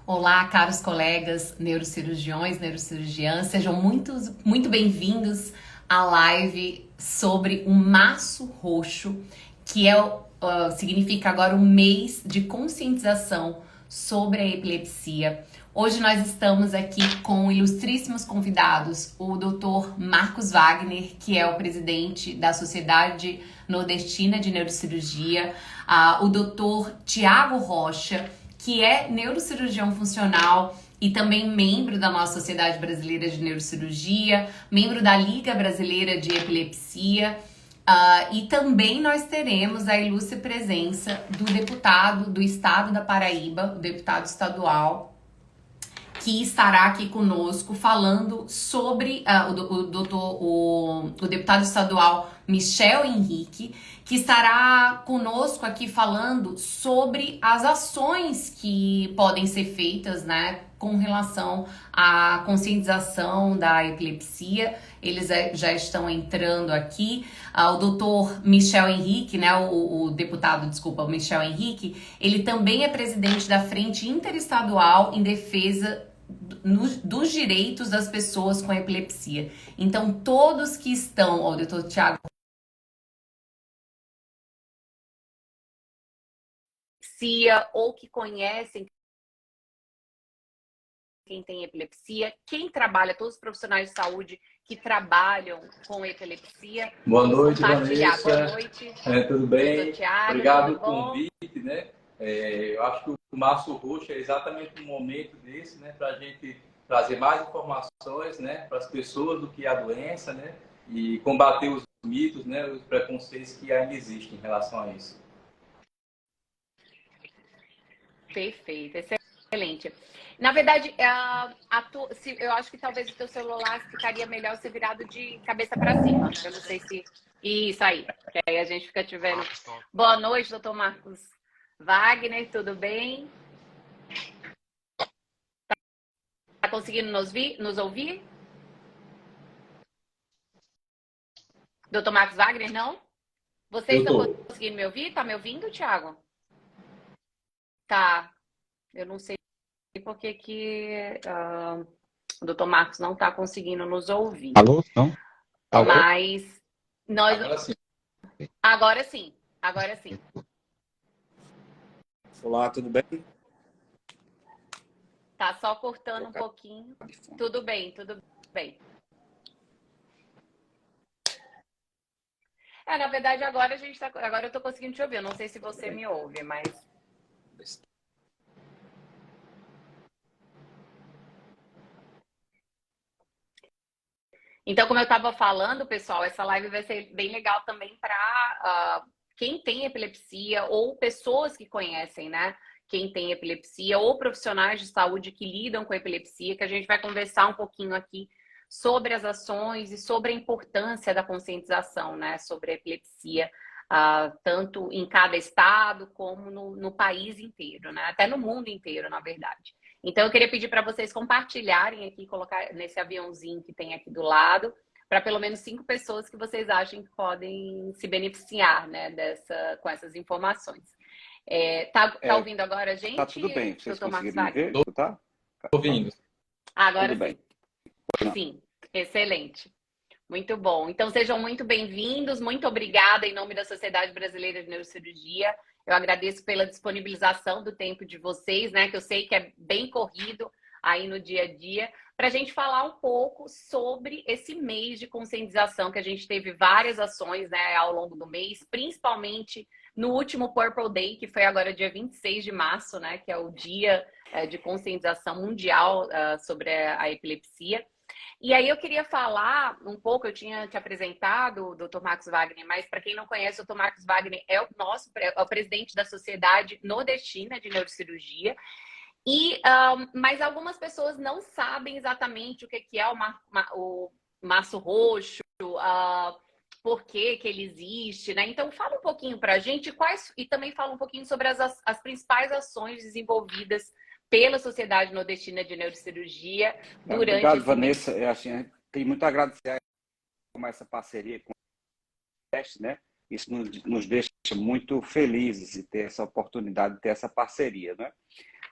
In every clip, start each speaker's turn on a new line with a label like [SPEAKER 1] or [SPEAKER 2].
[SPEAKER 1] Olá, caros colegas neurocirurgiões, neurocirurgiãs, sejam muito bem-vindos à live sobre o Março Roxo, que significa agora o mês de conscientização sobre a epilepsia. Hoje nós estamos aqui com ilustríssimos convidados, o Dr. Marcos Wagner, que é o presidente da Sociedade Nordestina de Neurocirurgia, o Dr. Tiago Rocha, que é neurocirurgião funcional e também membro da nossa Sociedade Brasileira de Neurocirurgia, membro da Liga Brasileira de Epilepsia. E também nós teremos a ilustre presença do deputado do estado da Paraíba, o deputado estadual, que estará aqui conosco falando sobre o deputado estadual Michel Henrique, que estará conosco aqui falando sobre as ações que podem ser feitas, né, com relação à conscientização da epilepsia. Eles já estão entrando aqui. O doutor Michel Henrique, né, o deputado, desculpa, o Michel Henrique, ele também é presidente da Frente Interestadual em Defesa dos Direitos das Pessoas com Epilepsia. Então, todos que estão, o doutor Tiago, ou que conhecem quem tem epilepsia, quem trabalha, todos os profissionais de saúde que trabalham com epilepsia.
[SPEAKER 2] Boa noite, Vanessa.
[SPEAKER 1] Boa noite.
[SPEAKER 2] Tudo bem?
[SPEAKER 1] Thiago,
[SPEAKER 2] obrigado pelo convite, né? Eu acho que o Março Roxo é exatamente um momento desse, né, para a gente trazer mais informações, né, para as pessoas do que é a doença, né, e combater os mitos, né, os preconceitos que ainda existem em relação a isso.
[SPEAKER 1] Perfeito, excelente. Na verdade, eu acho que talvez o teu celular ficaria melhor ser virado de cabeça para cima. Eu não sei se... Isso aí, que aí a gente fica te vendo. Boa noite, doutor Marcos Wagner, tudo bem? Tá conseguindo nos ouvir? Doutor Marcos Wagner, não? Vocês estão conseguindo me ouvir? Tá me ouvindo, Thiago? Tá. Eu não sei por que o doutor Marcos não está conseguindo nos ouvir.
[SPEAKER 3] Alô? Não?
[SPEAKER 1] Alô? Mas nós...
[SPEAKER 2] Agora sim.
[SPEAKER 1] Agora sim.
[SPEAKER 3] Olá, tudo bem?
[SPEAKER 1] Tá só cortando um pouquinho. Tudo bem, tudo bem. Na verdade, agora agora eu tô conseguindo te ouvir. Eu não sei se você me ouve, mas... Então, como eu estava falando, pessoal, essa live vai ser bem legal também para quem tem epilepsia ou pessoas que conhecem, né? Quem tem epilepsia ou profissionais de saúde que lidam com epilepsia, que a gente vai conversar um pouquinho aqui sobre as ações e sobre a importância da conscientização, né? Sobre a epilepsia, tanto em cada estado como no país inteiro, né? Até no mundo inteiro, na verdade. Então, eu queria pedir para vocês compartilharem aqui, colocar nesse aviãozinho que tem aqui do lado, para pelo menos 5 pessoas que vocês achem que podem se beneficiar, né, com essas informações. Tá ouvindo agora, gente?
[SPEAKER 3] Tá tudo bem. Vocês conseguiram me ver?
[SPEAKER 2] Tá ouvindo.
[SPEAKER 1] Agora
[SPEAKER 3] tudo bem.
[SPEAKER 1] Sim, excelente. Muito bom. Então, sejam muito bem-vindos. Muito obrigada em nome da Sociedade Brasileira de Neurocirurgia. Eu agradeço pela disponibilização do tempo de vocês, né? Que eu sei que é bem corrido aí no dia a dia, para a gente falar um pouco sobre esse mês de conscientização, que a gente teve várias ações, né, ao longo do mês, principalmente no último Purple Day, que foi agora dia 26 de março, né? Que é o dia de conscientização mundial sobre a epilepsia. E aí eu queria falar um pouco, eu tinha te apresentado o Dr. Marcos Wagner, mas para quem não conhece, o Dr. Marcos Wagner é o presidente da Sociedade Nordestina de Neurocirurgia. Mas algumas pessoas não sabem exatamente o que é o Março Roxo, por que ele existe, né? Então fala um pouquinho para a gente e também fala um pouquinho sobre as principais ações desenvolvidas pela Sociedade Nordestina de Neurocirurgia durante
[SPEAKER 3] Obrigado, Vanessa. Tem muito a agradecer com essa parceria com o teste, né? Isso nos deixa muito felizes de ter essa oportunidade de ter essa parceria, né?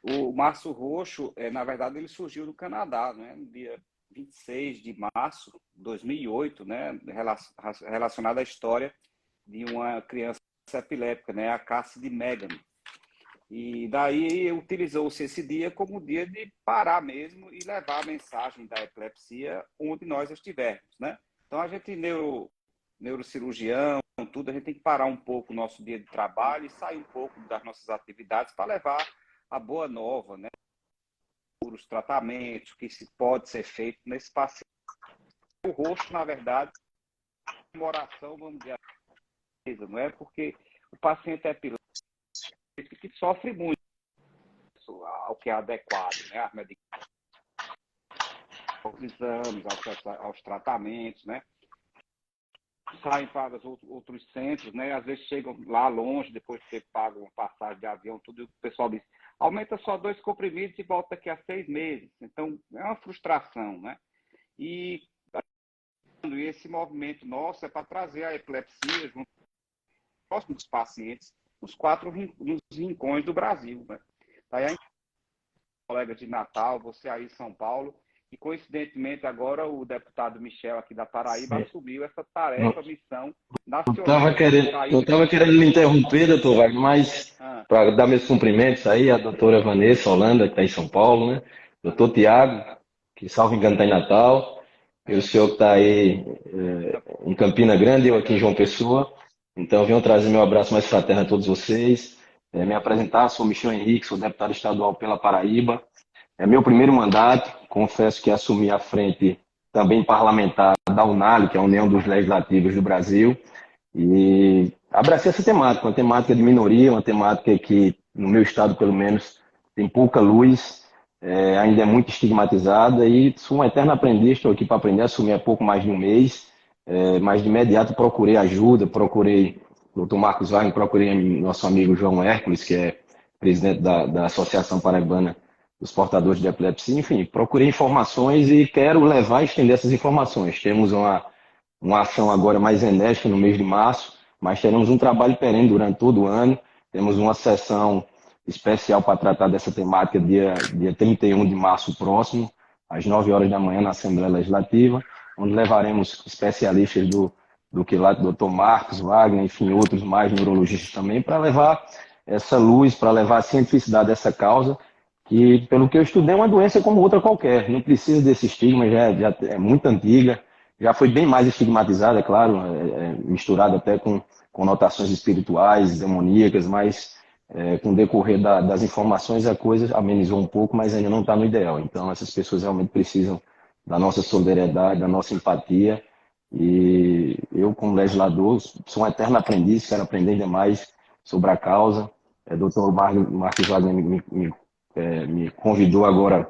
[SPEAKER 3] O Março Roxo, na verdade, ele surgiu no Canadá, né? No dia 26 de março de 2008, né? Relacionado à história de uma criança epilética, né? A Cassidy Megan. E daí utilizou-se esse dia como dia de parar mesmo e levar a mensagem da epilepsia onde nós estivermos, né? Então, a gente, neurocirurgião, tudo, a gente tem que parar um pouco o nosso dia de trabalho e sair um pouco das nossas atividades para levar a boa nova, né? Os tratamentos, o que se pode ser feito nesse paciente. O rosto, na verdade, é uma oração, vamos dizer, não é porque o paciente é epiléptico que sofre muito ao que é adequado, né? As medicações, aos exames, aos tratamentos, né? Saem para os outros centros, né? Às vezes chegam lá longe, depois de ter pago uma passagem de avião, tudo, o pessoal diz, aumenta só 2 comprimidos e volta daqui a 6 meses. Então, é uma frustração, né? E esse movimento nosso é para trazer a epilepsia junto próximo dos pacientes nos 4 rincões do Brasil, né? Aí a colega de Natal, você aí em São Paulo, e coincidentemente agora o deputado Michel aqui da Paraíba assumiu essa tarefa, missão nacional.
[SPEAKER 4] Eu tava querendo lhe interromper, doutor Wagner, mas para dar meus cumprimentos aí, a doutora Vanessa Holanda, que está em São Paulo, né? Doutor Tiago, que salvo engano está em Natal, e o senhor que está aí em Campina Grande, eu aqui em João Pessoa. Então, eu venho trazer meu abraço mais fraterno a todos vocês. Me apresentar, sou Michel Henrique, sou deputado estadual pela Paraíba. É meu primeiro mandato, confesso que assumi a frente também parlamentar da UNALI, que é a União dos Legislativos do Brasil, e abracei essa temática, uma temática de minoria, uma temática que, no meu estado, pelo menos, tem pouca luz, ainda é muito estigmatizada, e sou um eterno aprendiz, estou aqui para aprender, assumi há pouco mais de um mês, mas de imediato procurei ajuda, procurei o Dr. Marcos Wagner, procurei nosso amigo João Hércules, que é presidente da Associação Paraibana dos Portadores de Epilepsia, enfim, procurei informações e quero levar e estender essas informações. Temos uma ação agora mais enérgica no mês de março, mas teremos um trabalho perene durante todo o ano. Temos uma sessão especial para tratar dessa temática dia 31 de março próximo, às 9 horas da manhã, na Assembleia Legislativa, onde levaremos especialistas do quilate, Dr. Marcos Wagner, enfim, outros mais neurologistas também, para levar essa luz, para levar a cientificidade dessa causa, que, pelo que eu estudei, é uma doença como outra qualquer. Não precisa desse estigma, já é muito antiga, já foi bem mais estigmatizada, é claro, misturada até com conotações espirituais, demoníacas, mas com o decorrer das informações a coisa amenizou um pouco, mas ainda não está no ideal. Então, essas pessoas realmente precisam da nossa solidariedade, da nossa empatia, e eu, como legislador, sou um eterno aprendiz, quero aprender ainda mais sobre a causa. O doutor Marcos Wagner me convidou agora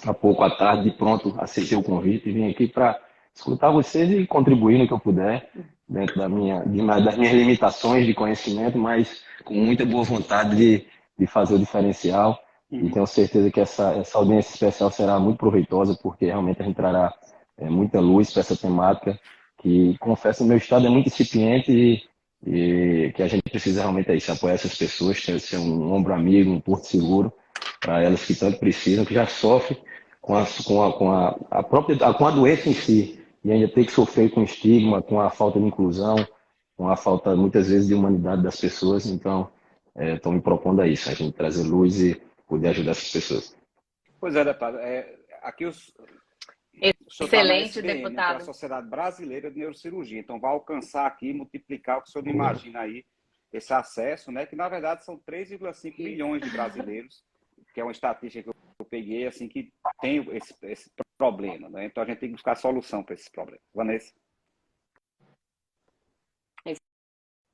[SPEAKER 4] há pouco à tarde, e pronto, aceitei o convite e vim aqui para escutar vocês e contribuir no que eu puder, dentro das minhas limitações de conhecimento, mas com muita boa vontade de fazer o diferencial. E tenho certeza que essa audiência especial será muito proveitosa, porque realmente a gente trará muita luz para essa temática, que, confesso, no meu estado é muito incipiente e que a gente precisa realmente se apoiar essas pessoas, ser um ombro amigo, um porto seguro para elas que tanto precisam, que já sofrem com a doença em si, e ainda ter que sofrer com estigma, com a falta de inclusão, com a falta, muitas vezes, de humanidade das pessoas. Então, estou me propondo a isso, a gente trazer luz e poder ajudar essas pessoas.
[SPEAKER 3] Pois é, deputado. Aqui o senhor está na SBN, que é a Sociedade Brasileira de Neurocirurgia. Então, vai alcançar aqui, multiplicar o que o senhor não imagina aí, esse acesso, né? Que, na verdade, são 3,5 milhões de brasileiros, que é uma estatística que eu peguei, assim, que tem esse problema, né? Então, a gente tem que buscar solução para esse problema. Vanessa?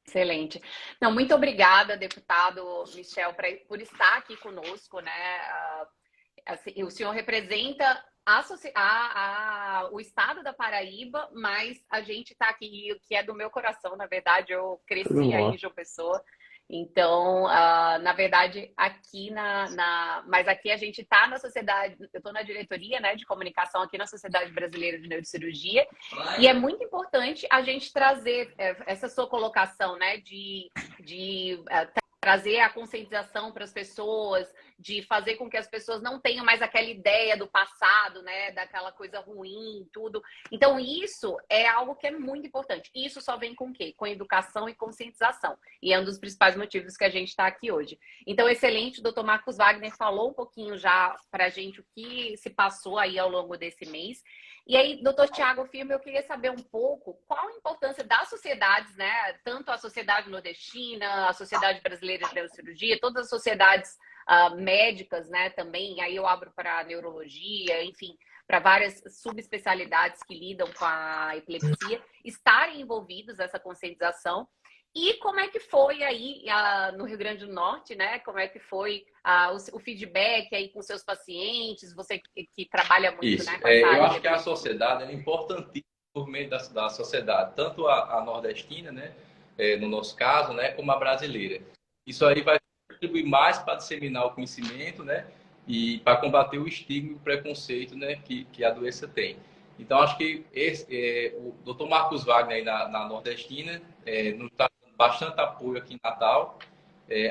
[SPEAKER 1] Excelente. Não, muito obrigada, deputado Michel, por estar aqui conosco, né? Assim, o senhor representa o estado da Paraíba, mas a gente está aqui, que é do meu coração, na verdade, eu cresci aí em João Pessoa. Então, na verdade, aqui mas aqui a gente está na sociedade, eu estou na diretoria, né, de comunicação aqui na Sociedade Brasileira de Neurocirurgia, e é muito importante a gente trazer essa sua colocação, né, de trazer a conscientização para as pessoas, de fazer com que as pessoas não tenham mais aquela ideia do passado, né, daquela coisa ruim, tudo. Então, isso é algo que é muito importante. Isso só vem com o quê? Com educação e conscientização. E é um dos principais motivos que a gente está aqui hoje. Então, excelente, o doutor Marcos Wagner falou um pouquinho já para a gente o que se passou aí ao longo desse mês. E aí, doutor Tiago Firmo, eu queria saber um pouco qual a importância das sociedades, né? Tanto a Sociedade Nordestina, a Sociedade Brasileira de Neurocirurgia, todas as sociedades médicas, né? Também, aí eu abro para neurologia, enfim, para várias subespecialidades que lidam com a epilepsia, estarem envolvidos nessa conscientização. E como é que foi aí no Rio Grande do Norte, né? Como é que foi o feedback aí com seus pacientes? Você que trabalha muito,
[SPEAKER 2] Isso.
[SPEAKER 1] né? Com essa área
[SPEAKER 2] eu acho
[SPEAKER 1] de
[SPEAKER 2] que a sociedade é importantíssima por meio da sociedade, tanto a nordestina, né? No nosso caso, né? Como a brasileira. Isso aí vai contribuir mais para disseminar o conhecimento, né? E para combater o estigma e o preconceito, né? Que a doença tem. Então, acho que o Dr. Marcos Wagner aí na nordestina nos está bastante apoio aqui em Natal.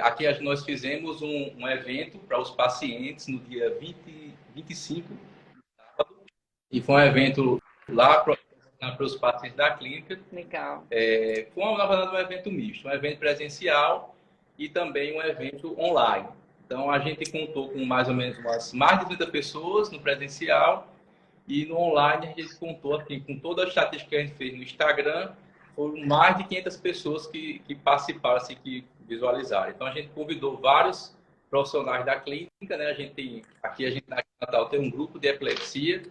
[SPEAKER 2] Aqui nós fizemos um evento para os pacientes no dia 25, e foi um evento lá para os pacientes da clínica.
[SPEAKER 1] Legal.
[SPEAKER 2] Foi, na verdade, um evento misto, um evento presencial e também um evento online. Então, a gente contou com mais ou menos mais de 30 pessoas no presencial, e no online a gente contou, assim, com toda a estatística que a gente fez no Instagram, foram mais de 500 pessoas que participaram, assim, que visualizaram. Então, a gente convidou vários profissionais da clínica, né? Aqui em Natal tem um grupo de epilepsia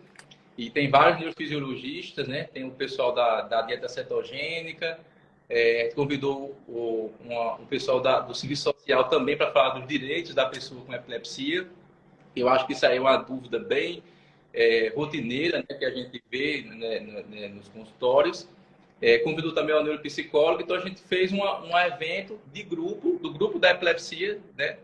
[SPEAKER 2] e tem vários neurofisiologistas, né? Tem o pessoal da dieta cetogênica, convidou o pessoal do serviço social também para falar dos direitos da pessoa com epilepsia. Eu acho que isso aí é uma dúvida bem rotineira, né? Que a gente vê, né, nos consultórios. Convidou também o neuropsicólogo, então a gente fez um evento do grupo da epilepsia, né,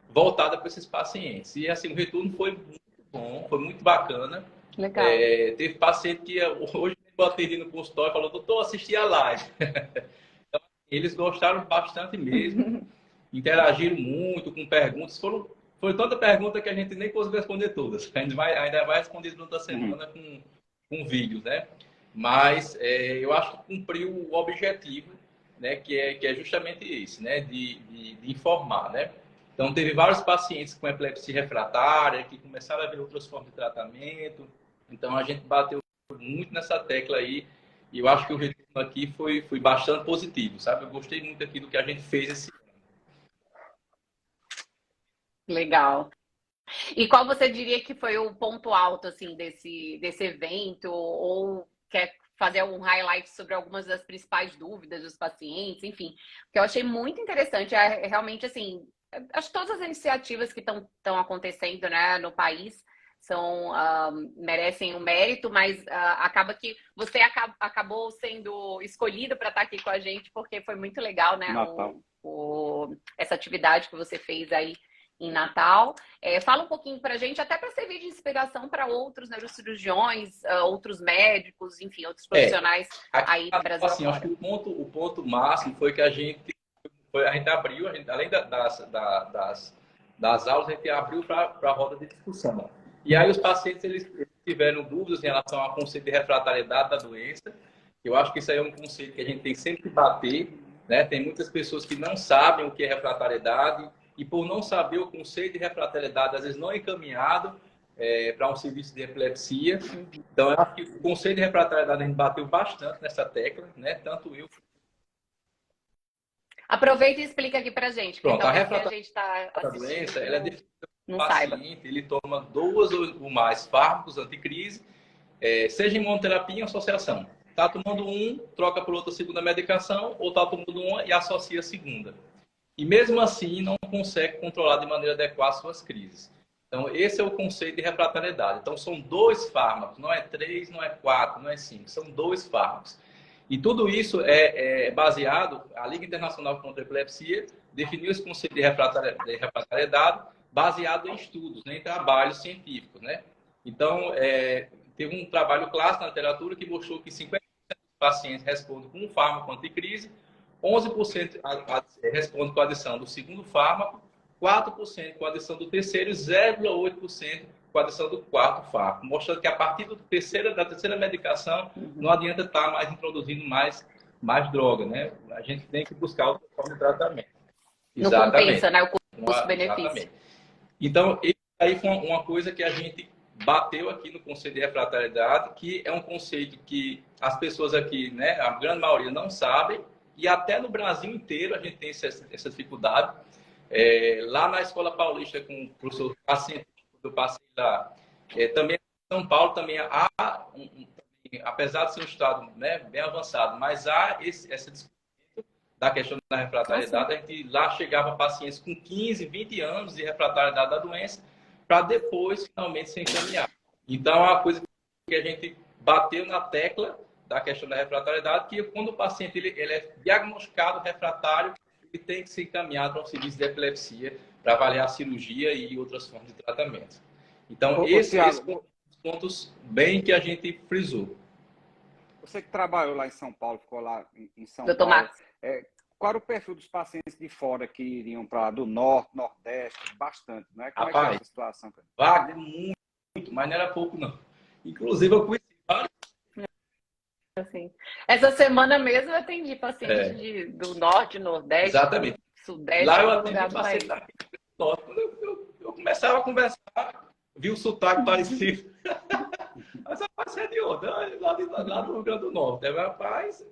[SPEAKER 2] voltada para esses pacientes. E assim, o retorno foi muito bom, foi muito bacana.
[SPEAKER 1] Legal.
[SPEAKER 2] Teve paciente que hoje eu atendi no consultório e falou: doutor, assisti a live. Então, eles gostaram bastante mesmo, interagiram muito com perguntas. Foi tanta pergunta que a gente nem conseguiu responder todas. Ainda vai responder durante a semana com vídeos, né? Mas eu acho que cumpriu o objetivo, né, que é justamente esse, né, de informar, né? Então, teve vários pacientes com epilepsia refratária que começaram a ver outras formas de tratamento. Então, a gente bateu muito nessa tecla aí, e eu acho que o retorno aqui foi bastante positivo, sabe? Eu gostei muito aqui do que a gente fez esse ano.
[SPEAKER 1] Legal. E qual você diria que foi o ponto alto, assim, desse evento? Ou quer fazer um highlight sobre algumas das principais dúvidas dos pacientes? Enfim, o que eu achei muito interessante é realmente, assim, acho que todas as iniciativas que estão acontecendo, né, no país merecem um mérito, mas acaba que você acabou sendo escolhido para estar aqui com a gente, porque foi muito legal, né, essa atividade que você fez aí em Natal. Fala um pouquinho para a gente, até para servir de inspiração para outros neurocirurgiões, outros médicos, enfim, outros profissionais aí do Brasil.
[SPEAKER 2] Assim, acho que o ponto máximo foi que a gente abriu, além das aulas, a gente abriu para a roda de discussão. E aí os pacientes eles tiveram dúvidas em relação ao conceito de refratariedade da doença. Eu acho que isso aí é um conceito que a gente tem sempre que bater, né? Tem muitas pessoas que não sabem o que é refratariedade, e por não saber o conceito de refratariedade, às vezes não é encaminhado para um serviço de epilepsia. Então, eu acho que o conceito de refratariedade a gente bateu bastante nessa tecla, né? Tanto eu...
[SPEAKER 1] Aproveita e explica aqui pra gente.
[SPEAKER 2] Pronto, a
[SPEAKER 1] refratariedade
[SPEAKER 2] da doença, ela é definida
[SPEAKER 1] não
[SPEAKER 2] pelo paciente, ele toma 2 ou mais fármacos anticrise, seja em monoterapia ou em associação. Está tomando um, troca por outra segunda medicação, ou está tomando uma e associa a segunda. E mesmo assim não consegue controlar de maneira adequada suas crises. Então, esse é o conceito de refratariedade. Então, são 2 fármacos, não é 3, não é 4, não é 5, são 2 fármacos. E tudo isso é baseado, a Liga Internacional contra a Epilepsia definiu esse conceito de refratariedade baseado em estudos, né, em trabalhos científicos, né? Então, teve um trabalho clássico na literatura que mostrou que 50% dos pacientes respondem com um fármaco anticrise, 11% responde com a adição do segundo fármaco, 4% com a adição do terceiro e 0,8% com a adição do quarto fármaco, mostrando que a partir da terceira medicação não adianta estar mais introduzindo mais droga, né? A gente tem que buscar outra forma de tratamento.
[SPEAKER 1] Não compensa, né? O custo-benefício.
[SPEAKER 2] Exatamente. Então, isso aí foi uma coisa que a gente bateu aqui no conceito de refratariedade, que é um conceito que as pessoas aqui, né, a grande maioria não sabem, e até no Brasil inteiro a gente tem essa dificuldade. Lá na Escola Paulista, com o professor paciente do paciente lá, também em São Paulo também há, apesar de ser um estado, né, bem avançado, mas há essa discussão da questão da refratariedade. A gente lá chegava pacientes com 15, 20 anos de refratariedade da doença, para depois finalmente ser encaminhado. Então, é uma coisa que a gente bateu na tecla da questão da refratariedade, que quando o paciente ele é diagnosticado refratário, ele tem que ser encaminhado para um serviço de epilepsia para avaliar a cirurgia e outras formas de tratamento. Então, esses são os pontos bem que a gente frisou.
[SPEAKER 3] Você que trabalhou lá em São Paulo, ficou lá em São
[SPEAKER 1] Doutor
[SPEAKER 3] Paulo.
[SPEAKER 1] Marcos.
[SPEAKER 3] Qual era o perfil dos pacientes de fora que iriam para lá, do norte, nordeste? Bastante, não é? Como
[SPEAKER 2] Rapaz,
[SPEAKER 3] é que é essa situação?
[SPEAKER 2] Wagner, muito, mas não era pouco, não. Inclusive, eu conheci vários.
[SPEAKER 1] Assim, essa semana mesmo eu atendi pacientes do norte, nordeste,
[SPEAKER 2] exatamente.
[SPEAKER 1] sudeste.
[SPEAKER 2] Lá eu atendi paciente do norte. Quando eu começava a conversar, vi o sotaque parecido. Mas rapaz, você é de onde? Lá do Rio Grande do Norte. Rapaz,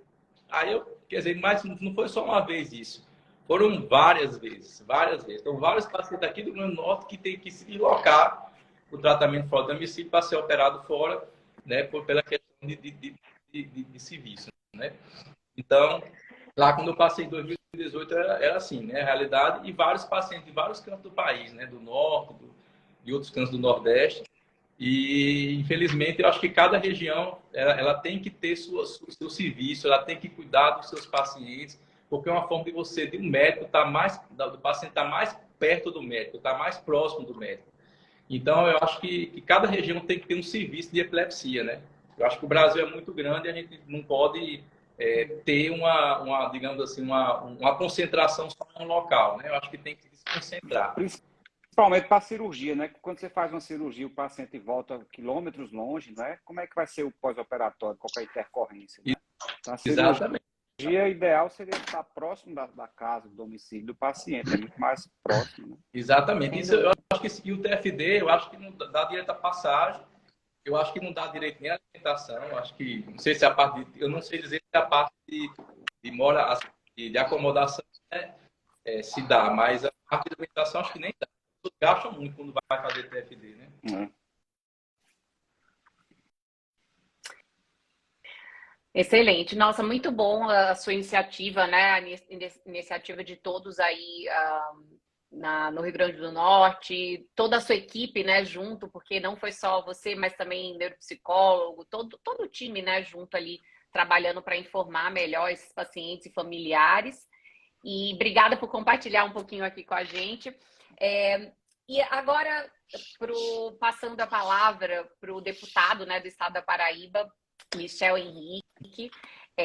[SPEAKER 2] aí quer dizer, mas não foi só uma vez isso. Foram várias vezes. Então, vários pacientes aqui do Rio Grande do Norte que têm que se deslocar o tratamento fora do domicílio para ser operado fora, né, pela questão de serviço, né? Então, lá quando eu passei em 2018 era assim, né, a realidade, e vários pacientes de vários cantos do país, né, do norte, de outros cantos do nordeste. E, infelizmente, eu acho que cada região ela tem que ter seu serviço, ela tem que cuidar dos seus pacientes, porque é uma forma de um médico do paciente estar mais perto do médico, estar mais próximo do médico. Então, eu acho que cada região tem que ter um serviço de epilepsia, né? Eu acho que o Brasil é muito grande e a gente não pode ter digamos assim, uma concentração só em um local, né? Eu acho que tem que se concentrar.
[SPEAKER 3] Principalmente para a cirurgia, né? Quando você faz uma cirurgia, o paciente volta quilômetros longe, né? Como é que vai ser o pós-operatório, qualquer intercorrência? Né? Então, a cirurgia ideal seria estar próximo da casa, do domicílio do paciente, é muito mais próximo. Né?
[SPEAKER 2] Exatamente. Isso, eu acho que o TFD, eu acho que não dá direito à passagem, eu acho que não dá direito nem à alimentação, eu acho que, não sei se a parte eu não sei dizer se a parte de acomodação, né, se dá, mas a parte de alimentação acho que nem dá. Gastam muito quando vai fazer TFD, né?
[SPEAKER 1] Excelente. Nossa, muito bom a sua iniciativa, né? A iniciativa de todos aí no Rio Grande do Norte, toda a sua equipe, né, junto, porque não foi só você, mas também neuropsicólogo, todo o time, né, junto ali, trabalhando para informar melhor esses pacientes e familiares. E obrigada por compartilhar um pouquinho aqui com a gente. E agora, passando a palavra para o deputado, né, do estado da Paraíba, Michel Henrique,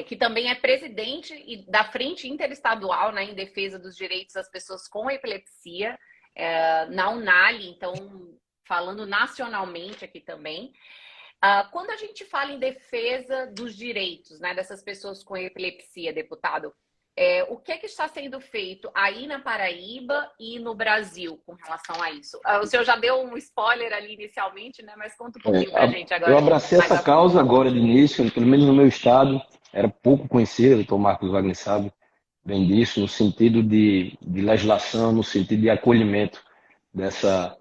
[SPEAKER 1] que também é presidente da Frente Interestadual, né, em defesa dos direitos das pessoas com epilepsia, na Unali, então, falando nacionalmente aqui também. Quando a gente fala em defesa dos direitos, né, dessas pessoas com epilepsia, deputado, o que está sendo feito aí na Paraíba e no Brasil com relação a isso? O senhor já deu um spoiler ali inicialmente, né? Mas conta um pouquinho pra gente agora.
[SPEAKER 4] Eu abracei essa causa agora de início, pelo menos no meu estado, era pouco conhecida, o doutor Marcos Wagner sabe bem disso, no sentido de legislação, no sentido de acolhimento dessa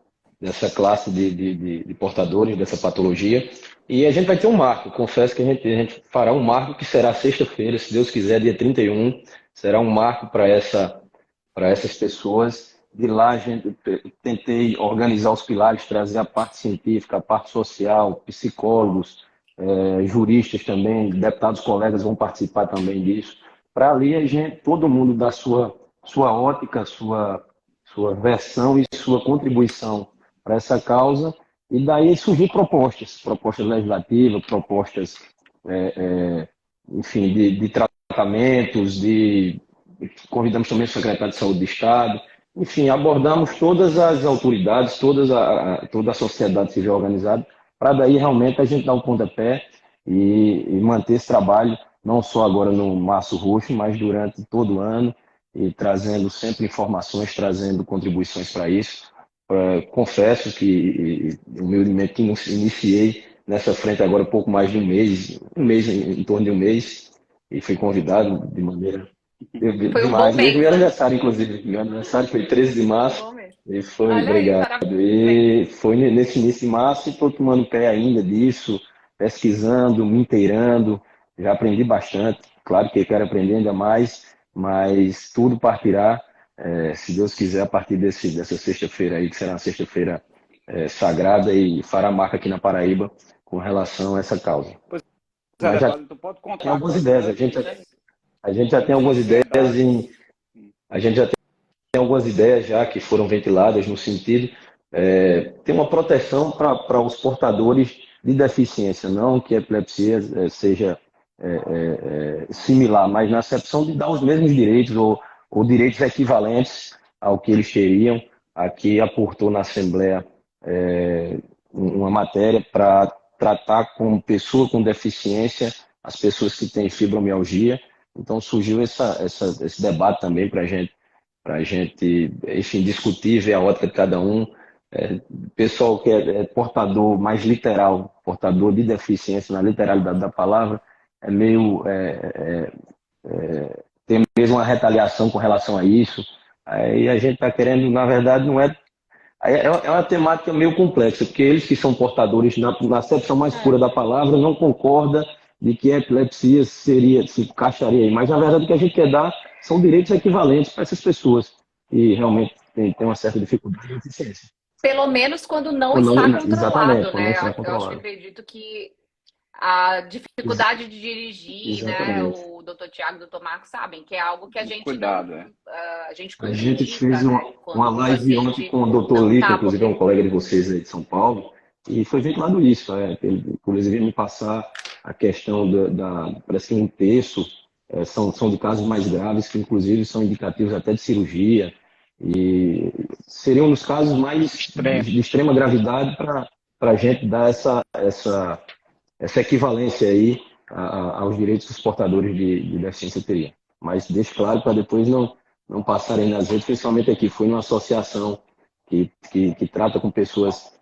[SPEAKER 4] classe de portadores dessa patologia. E a gente vai ter um marco, confesso que a gente fará um marco que será sexta-feira, se Deus quiser, dia 31, será um marco para essas pessoas. De lá a gente tentei organizar os pilares, trazer a parte científica, a parte social, psicólogos, juristas também, deputados colegas vão participar também disso. Para ali todo mundo dá sua ótica, sua versão e sua contribuição para essa causa. E daí surgir propostas legislativas, propostas, enfim, de tratamentos, de convidamos também o secretário de Saúde do Estado, enfim, abordamos todas as autoridades, toda a sociedade civil organizada, para daí realmente a gente dar um pontapé e manter esse trabalho, não só agora no Março Roxo, mas durante todo o ano, e trazendo sempre informações, trazendo contribuições para isso. Confesso que, humildemente, que iniciei nessa frente agora há pouco mais de um mês, em torno de um mês, e fui convidado de maneira
[SPEAKER 1] Foi um bom
[SPEAKER 4] demais.
[SPEAKER 1] mês,
[SPEAKER 4] Meu
[SPEAKER 1] né?
[SPEAKER 4] aniversário, inclusive, meu aniversário foi 13 de março, e foi,
[SPEAKER 1] Olha aí,
[SPEAKER 4] obrigado.
[SPEAKER 1] parabéns.
[SPEAKER 4] E foi nesse início de março e estou tomando pé ainda disso, pesquisando, me inteirando, já aprendi bastante, claro que eu quero aprender ainda mais, mas tudo partirá, se Deus quiser, a partir dessa sexta-feira aí, que será uma sexta-feira sagrada e fará marca aqui na Paraíba com relação a essa causa.
[SPEAKER 3] Zé
[SPEAKER 4] Mas já
[SPEAKER 3] Deputado, tu pode
[SPEAKER 4] tem
[SPEAKER 3] contar com
[SPEAKER 4] algumas
[SPEAKER 3] as
[SPEAKER 4] ideias,
[SPEAKER 3] grandes
[SPEAKER 4] a gente já tem algumas ideias a gente já tem algumas ideias já que foram ventiladas no sentido ter uma proteção para os portadores de deficiência, não que a epilepsia seja similar, mas na acepção de dar os mesmos direitos ou direitos equivalentes ao que eles teriam. Aqui aportou na Assembleia uma matéria para tratar com pessoa com deficiência as pessoas que têm fibromialgia. Então surgiu esse debate também para a gente, enfim, discutir, ver a ótica de cada um. Pessoal que é portador mais literal, portador de deficiência na literalidade da palavra, é meio tem mesmo uma retaliação com relação a isso. Aí a gente está querendo, na verdade, não é. É uma temática meio complexa, porque eles que são portadores, na acepção mais pura da palavra, não concordam de que a epilepsia se encaixaria aí. Mas, na verdade, o que a gente quer dar são direitos equivalentes para essas pessoas que realmente têm uma certa dificuldade de deficiência.
[SPEAKER 1] Pelo menos quando não
[SPEAKER 4] Ou não,
[SPEAKER 1] está controlado,
[SPEAKER 4] exatamente,
[SPEAKER 1] né?
[SPEAKER 4] quando não está
[SPEAKER 1] Eu acho que
[SPEAKER 4] controlado.
[SPEAKER 1] acredito que a dificuldade de dirigir, né?
[SPEAKER 4] Exatamente.
[SPEAKER 1] O doutor Tiago e o doutor Marcos sabem que é algo que a gente
[SPEAKER 3] cuidado,
[SPEAKER 1] não, a gente
[SPEAKER 4] A gente
[SPEAKER 1] comunica,
[SPEAKER 4] fez
[SPEAKER 1] né?
[SPEAKER 4] uma
[SPEAKER 1] Quando o
[SPEAKER 4] live ontem
[SPEAKER 1] paciente
[SPEAKER 4] com o Dr.
[SPEAKER 1] não
[SPEAKER 4] Lica,
[SPEAKER 1] tá
[SPEAKER 4] inclusive é um
[SPEAKER 1] podendo.
[SPEAKER 4] colega de vocês aí de São Paulo, e foi ventilado isso. Ele, inclusive, me passar a questão parece que um terço são de casos mais graves, que inclusive são indicativos até de cirurgia, e seriam os casos mais de extrema gravidade para a gente dar essa equivalência aí aos direitos dos portadores de deficiência teriam. Mas deixe claro para depois não passarem nas redes, principalmente aqui. Fui numa associação que trata com pessoas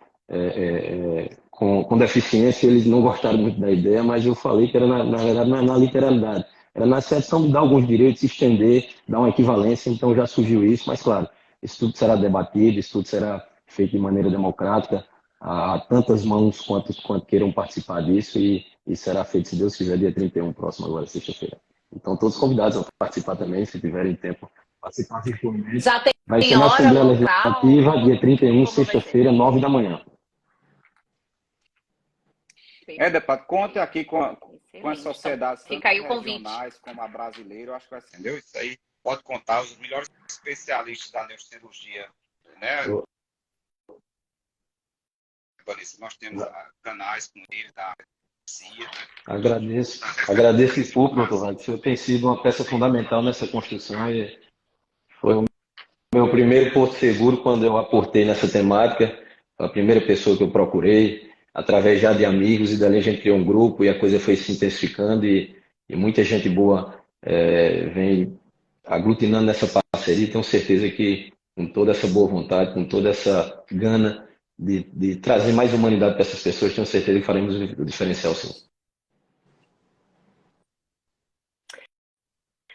[SPEAKER 4] com deficiência, eles não gostaram muito da ideia, mas eu falei que era, na verdade, na literalidade. Era na acepção de dar alguns direitos, estender, dar uma equivalência, então já surgiu isso, mas claro, isso tudo será debatido, isso tudo será feito de maneira democrática, há tantas mãos quanto queiram participar disso e será feito, se Deus quiser, dia 31, próximo agora, sexta-feira. Então, todos convidados a participar também, se tiverem tempo, participar virtualmente.
[SPEAKER 1] Já tem
[SPEAKER 4] Vai ser na
[SPEAKER 1] hora,
[SPEAKER 4] Assembleia
[SPEAKER 1] local?
[SPEAKER 4] Legislativa, dia 31,
[SPEAKER 1] Como vai ser?
[SPEAKER 4] sexta-feira, 9 da manhã.
[SPEAKER 3] Deputado, conte aqui com as
[SPEAKER 1] Excelente.
[SPEAKER 3] sociedades
[SPEAKER 1] Então,
[SPEAKER 3] tanto
[SPEAKER 1] fica aí o convite.
[SPEAKER 3] regionais como a brasileira, eu acho que vai ser. Entendeu? Isso aí pode contar os melhores especialistas da neurocirurgia, né? Nós temos canais com eles da CIA, né?
[SPEAKER 4] Agradeço esse público, doutor Wagner. O senhor tem sido uma peça fundamental nessa construção e foi o meu primeiro porto seguro quando eu aportei nessa temática. Foi a primeira pessoa que eu procurei, através já de amigos, e dali a gente criou um grupo e a coisa foi se intensificando e muita gente boa vem aglutinando nessa parceria. Tenho certeza que com toda essa boa vontade, com toda essa gana de trazer mais humanidade para essas pessoas, tenho certeza que faremos o diferencial, sim.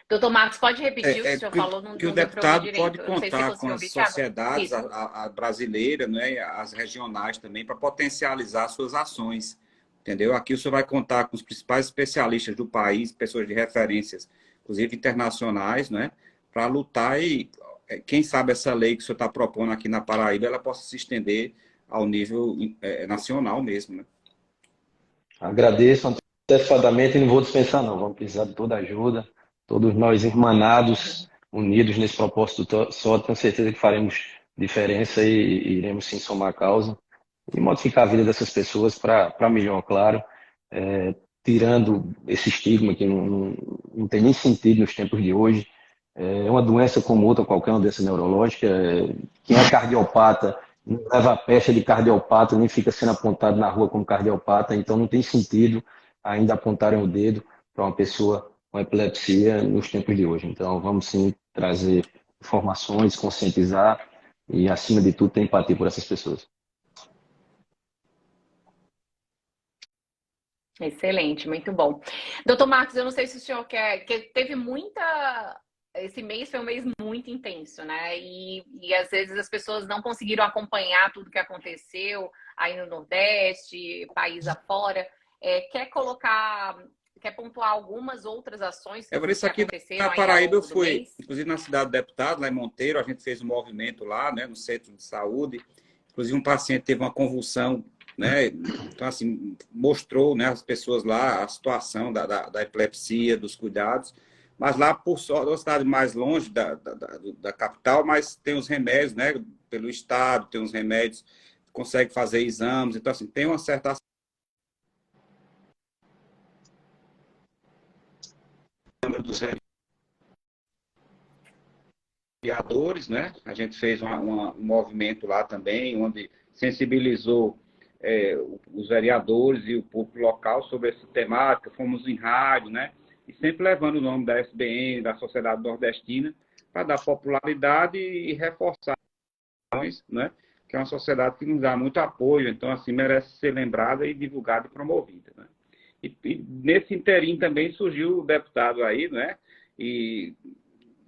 [SPEAKER 1] Doutor Marcos, pode repetir o que o senhor falou? Não,
[SPEAKER 3] que o
[SPEAKER 1] não deu para ouvir
[SPEAKER 3] deputado pode
[SPEAKER 1] direito. Eu não sei se
[SPEAKER 3] contar
[SPEAKER 1] você
[SPEAKER 3] com as
[SPEAKER 1] ouviu, Thiago.
[SPEAKER 3] sociedades,
[SPEAKER 1] Isso.
[SPEAKER 3] a brasileira, né, as regionais também, para potencializar suas ações, entendeu? Aqui o senhor vai contar com os principais especialistas do país, pessoas de referências, inclusive internacionais, né, para lutar e, quem sabe, essa lei que o senhor está propondo aqui na Paraíba, ela possa se estender ao nível nacional mesmo, né?
[SPEAKER 4] Agradeço antecipadamente e não vou dispensar, não. Vamos precisar de toda a ajuda, todos nós irmanados, unidos nesse propósito só. Tenho certeza que faremos diferença e iremos sim somar a causa e modificar a vida dessas pessoas para melhor, claro, tirando esse estigma que não tem nem sentido nos tempos de hoje. É uma doença como outra, qualquer uma doença neurológica. Quem é cardiopata não leva a pecha de cardiopata, nem fica sendo apontado na rua como cardiopata, então não tem sentido ainda apontarem o dedo para uma pessoa com epilepsia nos tempos de hoje. Então vamos sim trazer informações, conscientizar e, acima de tudo, ter empatia por essas pessoas.
[SPEAKER 1] Excelente, muito bom. Doutor Marcos, eu não sei se o senhor quer, que teve muita. Esse mês foi um mês muito intenso, né? E às vezes as pessoas não conseguiram acompanhar tudo que aconteceu aí no Nordeste, país afora. Quer pontuar algumas outras ações que
[SPEAKER 3] Isso aqui
[SPEAKER 1] aconteceram
[SPEAKER 3] na
[SPEAKER 1] aí
[SPEAKER 3] Paraíba
[SPEAKER 1] ao
[SPEAKER 3] eu
[SPEAKER 1] longo do
[SPEAKER 3] fui,
[SPEAKER 1] mês?
[SPEAKER 3] inclusive na cidade do deputado, lá em Monteiro, a gente fez um movimento lá, né, no centro de saúde. Inclusive um paciente teve uma convulsão, né? Então, assim, mostrou, né, as pessoas lá a situação da epilepsia, dos cuidados. Mas lá, por sorte, é uma cidade mais longe da capital, mas tem os remédios, né, pelo estado, tem os remédios, consegue fazer exames. Então, assim, tem uma certa dos vereadores, né? A gente fez um movimento lá também, onde sensibilizou os vereadores e o público local sobre essa temática. Fomos em rádio, né? E sempre levando o nome da SBN, da Sociedade Nordestina, para dar popularidade e reforçar, né? Que é uma sociedade que nos dá muito apoio, então, assim, merece ser lembrada e divulgada e promovida, né? E nesse interim também surgiu o deputado aí, né? E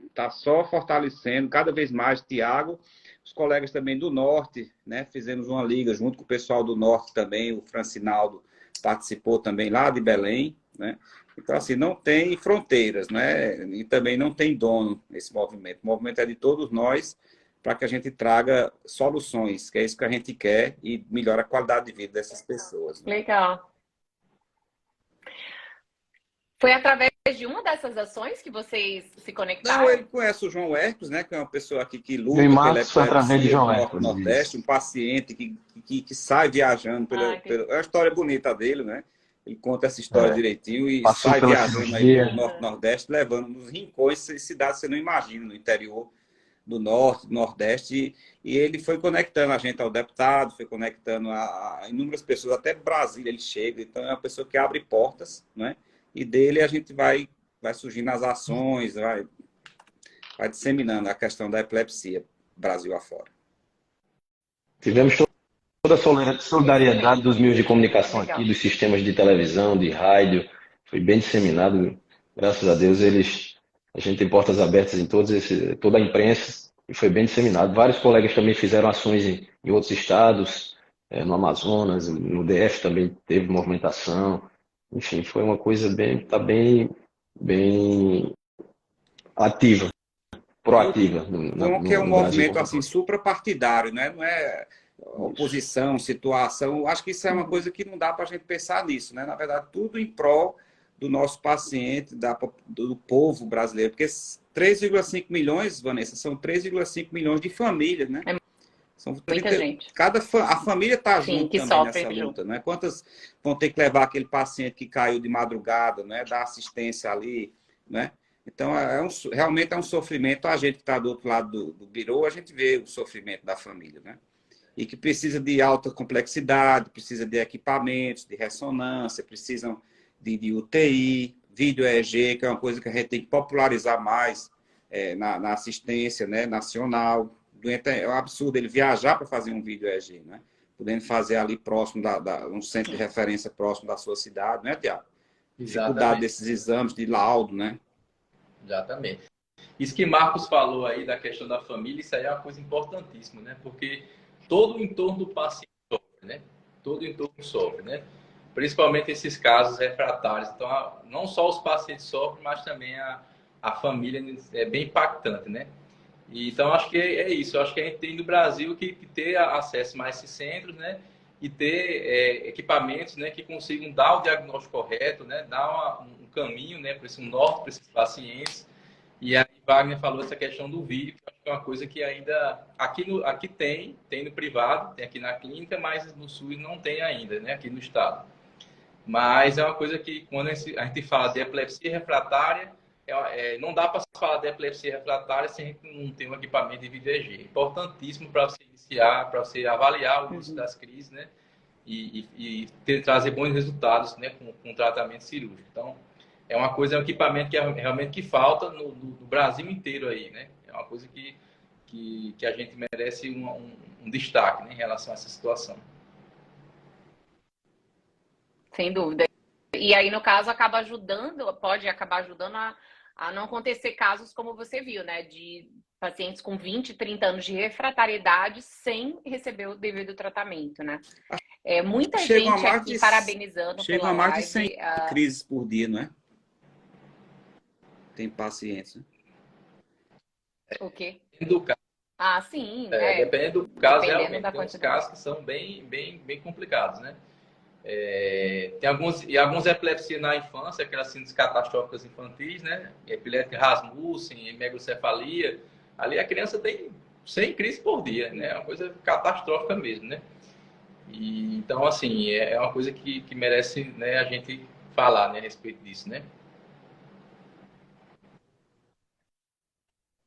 [SPEAKER 3] está só fortalecendo cada vez mais Tiago, os colegas também do Norte, né? Fizemos uma liga junto com o pessoal do Norte também, o Francinaldo participou também lá de Belém, né? Então, assim, não tem fronteiras, né? E também não tem dono esse movimento. O movimento é de todos nós para que a gente traga soluções, que é isso que a gente quer e melhora a qualidade de vida dessas pessoas, né?
[SPEAKER 1] Legal. Foi através de uma dessas ações que vocês se
[SPEAKER 3] Não,
[SPEAKER 1] conectaram?
[SPEAKER 3] ele conhece o João Herpes, né, que é uma pessoa aqui que
[SPEAKER 4] E
[SPEAKER 3] luta pela
[SPEAKER 4] Marcos foi através de
[SPEAKER 3] epilepsia
[SPEAKER 4] João
[SPEAKER 3] no
[SPEAKER 4] Hércules.
[SPEAKER 3] Nordeste, um paciente que sai viajando. É uma história bonita dele, né? Ele conta essa história direitinho e
[SPEAKER 4] Passou
[SPEAKER 3] sai
[SPEAKER 4] pela
[SPEAKER 3] viajando aí pelo
[SPEAKER 4] cirurgia.
[SPEAKER 3] Nordeste, levando nos rincões e cidades que você não imagina, no interior do Norte, do Nordeste. E ele foi conectando a gente ao deputado, foi conectando a inúmeras pessoas, até Brasília ele chega. Então é uma pessoa que abre portas, né? E dele a gente vai surgindo as ações, vai disseminando a questão da epilepsia Brasil afora.
[SPEAKER 4] Tivemos toda a solidariedade dos meios de comunicação aqui, dos sistemas de televisão, de rádio, foi bem disseminado. Graças a Deus, a gente tem portas abertas em toda a imprensa e foi bem disseminado. Vários colegas também fizeram ações em outros estados, no Amazonas, no DF também teve movimentação. Enfim, foi uma coisa bem ativa, proativa
[SPEAKER 3] Bom que é um
[SPEAKER 4] no Brasil
[SPEAKER 3] movimento
[SPEAKER 4] como um
[SPEAKER 3] assim
[SPEAKER 4] todo.
[SPEAKER 3] suprapartidário, né? Não é oposição, situação. Acho que isso é uma coisa que não dá para a gente pensar nisso, né? Na verdade, tudo em prol do nosso paciente, do povo brasileiro, porque 3,5 milhões, Vanessa, são 3,5 milhões de famílias, né? São 30,
[SPEAKER 1] muita gente.
[SPEAKER 3] A família está junto
[SPEAKER 1] que
[SPEAKER 3] também nessa
[SPEAKER 1] junto.
[SPEAKER 3] luta, né? Quantas vão ter que levar aquele paciente que caiu de madrugada, né? Dar assistência ali, né? Então, realmente é um sofrimento. A gente que está do outro lado do birô, a gente vê o sofrimento da família, né? E que precisa de alta complexidade, precisa de equipamentos, de ressonância, precisam de UTI, vídeo EEG, que é uma coisa que a gente tem que popularizar mais na assistência, né, nacional. É um absurdo ele viajar para fazer um vídeo EEG, né? Podendo fazer ali próximo um centro de referência próximo da sua cidade, né, Tiago? Dificuldade desses exames de laudo, né?
[SPEAKER 2] Exatamente. Isso que Marcos falou aí da questão da família, isso aí é uma coisa importantíssima, né? Porque todo o entorno do paciente sofre, né? Todo o entorno sofre, né? Principalmente esses casos refratários. Então, não só os pacientes sofrem, mas também a família é bem impactante, né? E, então, acho que é isso. Eu acho que a gente tem no Brasil que ter acesso mais a esses centros, né? E ter equipamentos, né, que consigam dar o diagnóstico correto, né? Dar um caminho, né, para um norte para esses pacientes. E aí, Wagner falou essa questão do vídeo, que eu acho que é uma coisa que ainda aqui tem no privado, tem aqui na clínica, mas no SUS não tem ainda, né, aqui no estado. Mas é uma coisa que, quando a gente fala de epilepsia refratária, não dá para falar de epilepsia refratária sem não ter um equipamento de vídeo EEG. É importantíssimo para você iniciar, para você avaliar o início das crises, né? Trazer bons resultados, né, com tratamento cirúrgico. Então, é um equipamento que realmente que falta no Brasil inteiro aí, né? É uma coisa que a gente merece um destaque, né, em relação a essa situação.
[SPEAKER 1] Sem dúvida. E aí, no caso, pode acabar ajudando a não acontecer casos como você viu, né? De pacientes com 20, 30 anos de refratariedade sem receber o devido tratamento, né? Muita gente aqui parabenizando
[SPEAKER 5] chega
[SPEAKER 1] pela
[SPEAKER 5] a mais de 100
[SPEAKER 1] live,
[SPEAKER 5] crises por dia, não é? Tem pacientes, né?
[SPEAKER 1] O quê?
[SPEAKER 2] Do caso,
[SPEAKER 1] Sim.
[SPEAKER 2] dependendo do caso,
[SPEAKER 1] Dependendo
[SPEAKER 2] realmente.
[SPEAKER 1] da
[SPEAKER 2] Tem uns
[SPEAKER 1] quantidade.
[SPEAKER 2] casos que são bem complicados, né? Tem alguns epilepsias na infância, aquelas síndromes catastróficas infantis, né? Epilepsia Rasmussen, hematocefalia. Ali a criança tem 100 crises por dia, né? É uma coisa catastrófica mesmo, né? Então, assim, é uma coisa que merece, né, a gente falar, né, a respeito disso, né?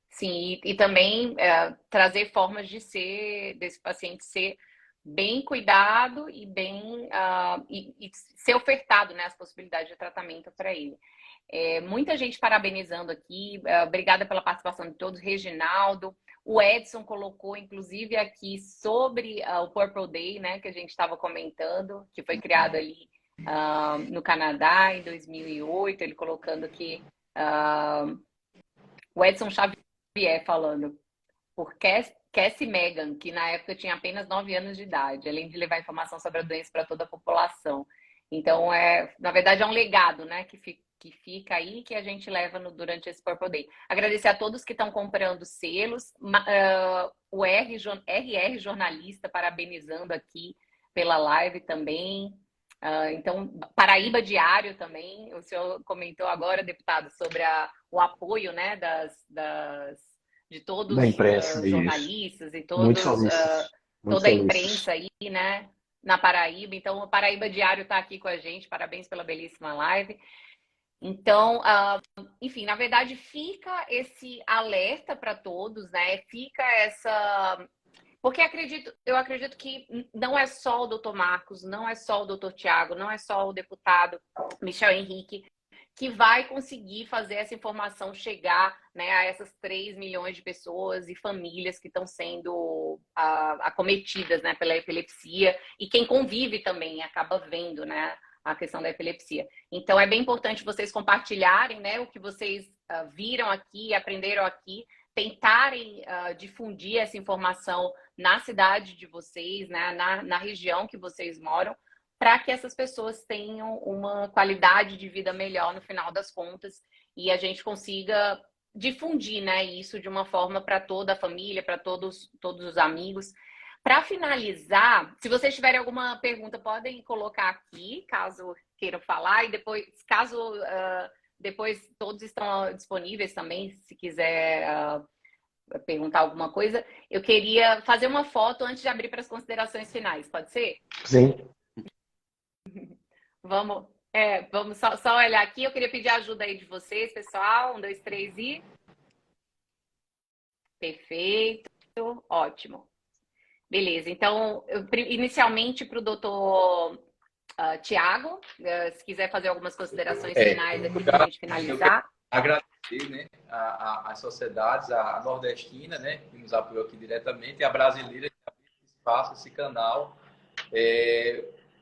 [SPEAKER 1] Sim, e também trazer formas desse paciente ser bem cuidado e e ser ofertado, né, as possibilidades de tratamento para ele. Muita gente parabenizando aqui, obrigada pela participação de todos, Reginaldo. O Edson colocou, inclusive, aqui sobre o Purple Day, né, que a gente estava comentando, que foi criado ali no Canadá em 2008, ele colocando que o Edson Xavier falando por Cassie Megan, que na época tinha apenas 9 anos de idade, além de levar informação sobre a doença para toda a população. Então, na verdade, é um legado, né, que fica aí, que a gente leva durante esse Purple Day. Agradecer a todos que estão comprando selos. O RR Jornalista parabenizando aqui pela live também. Então, Paraíba Diário também. O senhor comentou agora, deputado, sobre o apoio, né, de todos
[SPEAKER 4] Da imprensa,
[SPEAKER 1] os jornalistas e
[SPEAKER 4] Muito
[SPEAKER 1] toda a
[SPEAKER 4] feliz.
[SPEAKER 1] imprensa aí, né, na Paraíba. Então, o Paraíba Diário está aqui com a gente. Parabéns pela belíssima live. Então, enfim, na verdade, fica esse alerta para todos, né? Fica essa... Porque eu acredito que não é só o doutor Marcos, não é só o doutor Tiago, não é só o deputado Michel Henrique que vai conseguir fazer essa informação chegar, né, a essas 3 milhões de pessoas e famílias que estão sendo acometidas, né, pela epilepsia, e quem convive também acaba vendo, né, a questão da epilepsia. Então, é bem importante vocês compartilharem, né, o que vocês viram aqui, aprenderam aqui, tentarem difundir essa informação na cidade de vocês, né, na região que vocês moram, para que essas pessoas tenham uma qualidade de vida melhor no final das contas e a gente consiga difundir, né, isso de uma forma para toda a família, para todos os amigos. Para finalizar, se vocês tiverem alguma pergunta, podem colocar aqui, caso queiram falar, e depois, depois todos estão disponíveis também, se quiser perguntar alguma coisa. Eu queria fazer uma foto antes de abrir para as considerações finais, pode ser?
[SPEAKER 4] Sim.
[SPEAKER 1] Vamos só olhar aqui. Eu queria pedir a ajuda aí de vocês, pessoal. 1, 2, 3 e... Perfeito. Ótimo. Beleza. Então, inicialmente para o doutor Tiago, se quiser fazer algumas considerações finais aqui para a gente finalizar.
[SPEAKER 2] Agradecer, né, as sociedades, a nordestina, né, que nos apoiou aqui diretamente, e a brasileira que abriu esse espaço, esse canal.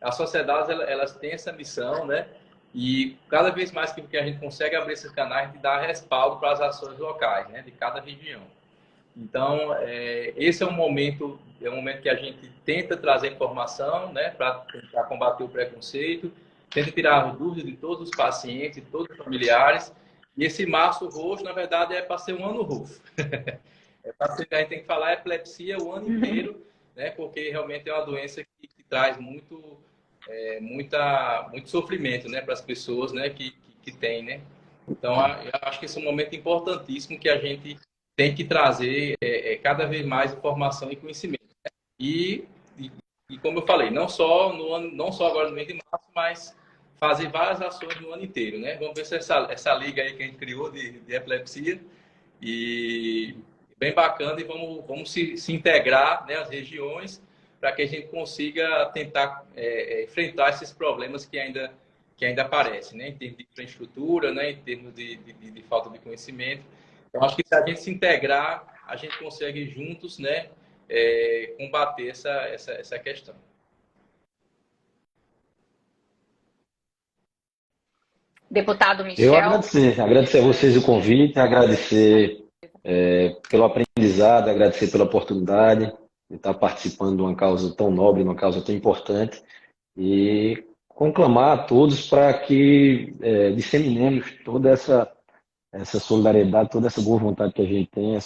[SPEAKER 2] As sociedades, elas têm essa missão, né? E cada vez mais que a gente consegue abrir esses canais, a gente dá respaldo para as ações locais, né? De cada região. Então, esse é um momento que a gente tenta trazer informação, né? Para combater o preconceito, tenta tirar as dúvidas de todos os pacientes, de todos os familiares. E esse março roxo, na verdade, é para ser um ano roxo. A gente tem que falar epilepsia o ano inteiro, né? Porque realmente é uma doença que traz muito sofrimento, né, para as pessoas, né, que tem, né? Então, eu acho que esse é um momento importantíssimo que a gente tem que trazer cada vez mais informação e conhecimento. Né? E como eu falei, não só agora no mês de março, mas fazer várias ações no ano inteiro, né? Vamos ver se essa liga aí que a gente criou de epilepsia, e bem bacana, e vamos se integrar, né, as regiões, para que a gente consiga tentar enfrentar esses problemas que ainda aparecem, né, em termos de infraestrutura, né, em termos de falta de conhecimento. Então, acho que se a gente se integrar, a gente consegue juntos, né, combater essa questão.
[SPEAKER 1] Deputado
[SPEAKER 4] Eu
[SPEAKER 1] Michel.
[SPEAKER 4] agradecer a vocês o convite, agradecer pelo aprendizado, agradecer pela oportunidade de estar participando de uma causa tão nobre, de uma causa tão importante, e conclamar a todos para que disseminemos toda essa solidariedade, toda essa boa vontade que a gente tem,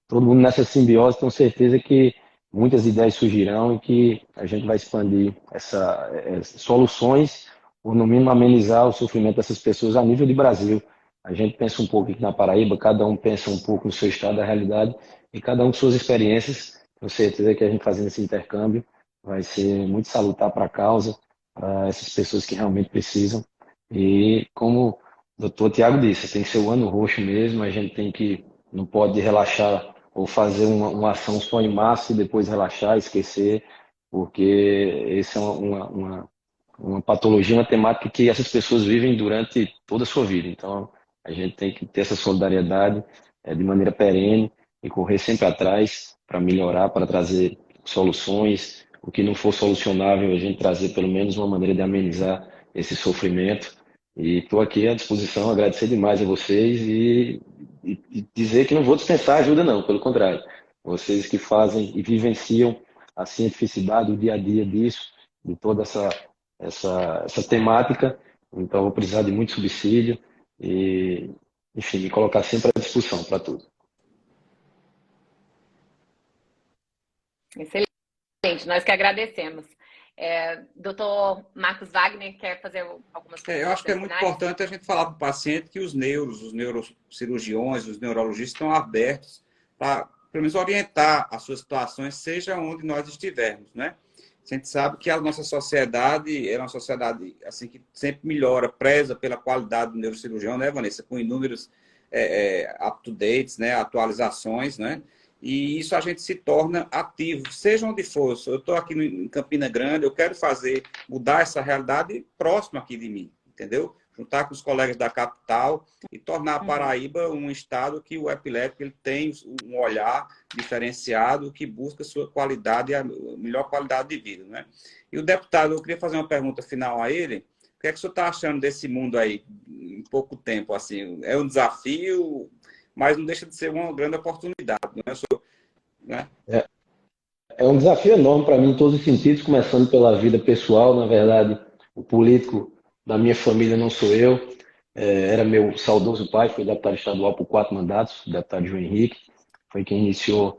[SPEAKER 4] todo mundo nessa simbiose. Tenho certeza que muitas ideias surgirão e que a gente vai expandir essas soluções, ou no mínimo amenizar o sofrimento dessas pessoas a nível de Brasil. A gente pensa um pouco aqui na Paraíba, cada um pensa um pouco no seu estado da realidade, e cada um com suas experiências. Tenho certeza que a gente fazendo esse intercâmbio vai ser muito salutar para a causa, para essas pessoas que realmente precisam. E como o doutor Tiago disse, tem que ser o ano roxo mesmo, a gente não pode relaxar ou fazer uma ação só em março e depois relaxar, esquecer, porque essa é uma patologia, uma temática que essas pessoas vivem durante toda a sua vida. Então, a gente tem que ter essa solidariedade de maneira perene e correr sempre atrás para melhorar, para trazer soluções. O que não for solucionável, a gente trazer pelo menos uma maneira de amenizar esse sofrimento. E estou aqui à disposição, agradecer demais a vocês e dizer que não vou dispensar ajuda, não, pelo contrário. Vocês que fazem e vivenciam a cientificidade, o dia a dia disso, de toda essa temática, então vou precisar de muito subsídio e, enfim, me colocar sempre à disposição para tudo.
[SPEAKER 1] Excelente, nós que agradecemos. Doutor Marcos Wagner quer fazer algumas coisas?
[SPEAKER 5] Eu acho que é muito importante a gente falar para o paciente que os neurocirurgiões, os neurologistas estão abertos para, pelo menos, orientar as suas situações, seja onde nós estivermos, né? A gente sabe que a nossa sociedade é uma sociedade assim, que sempre melhora, preza pela qualidade do neurocirurgião, né, Vanessa? Com inúmeros up-to-dates, né? Atualizações, né? E isso a gente se torna ativo, seja onde for. Eu estou aqui em Campina Grande, eu quero mudar essa realidade próxima aqui de mim, entendeu? Juntar com os colegas da capital e tornar a Paraíba um estado que o epilético ele tem um olhar diferenciado, que busca sua qualidade, a melhor qualidade de vida, né? E o deputado, eu queria fazer uma pergunta final a ele. O que é que o senhor está achando desse mundo aí, em pouco tempo? Assim, é um desafio, mas não deixa de ser uma grande oportunidade, né?
[SPEAKER 4] É um desafio enorme para mim em todos os sentidos, começando pela vida pessoal. Na verdade, o político da minha família não sou eu, era meu saudoso pai, foi deputado estadual por 4 mandatos, o deputado João Henrique, foi quem iniciou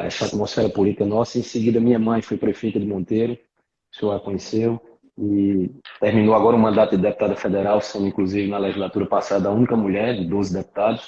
[SPEAKER 4] essa atmosfera política nossa. Em seguida, minha mãe foi prefeita de Monteiro, o senhor a conheceu, e terminou agora o mandato de deputada federal, sendo inclusive na legislatura passada a única mulher de 12 deputados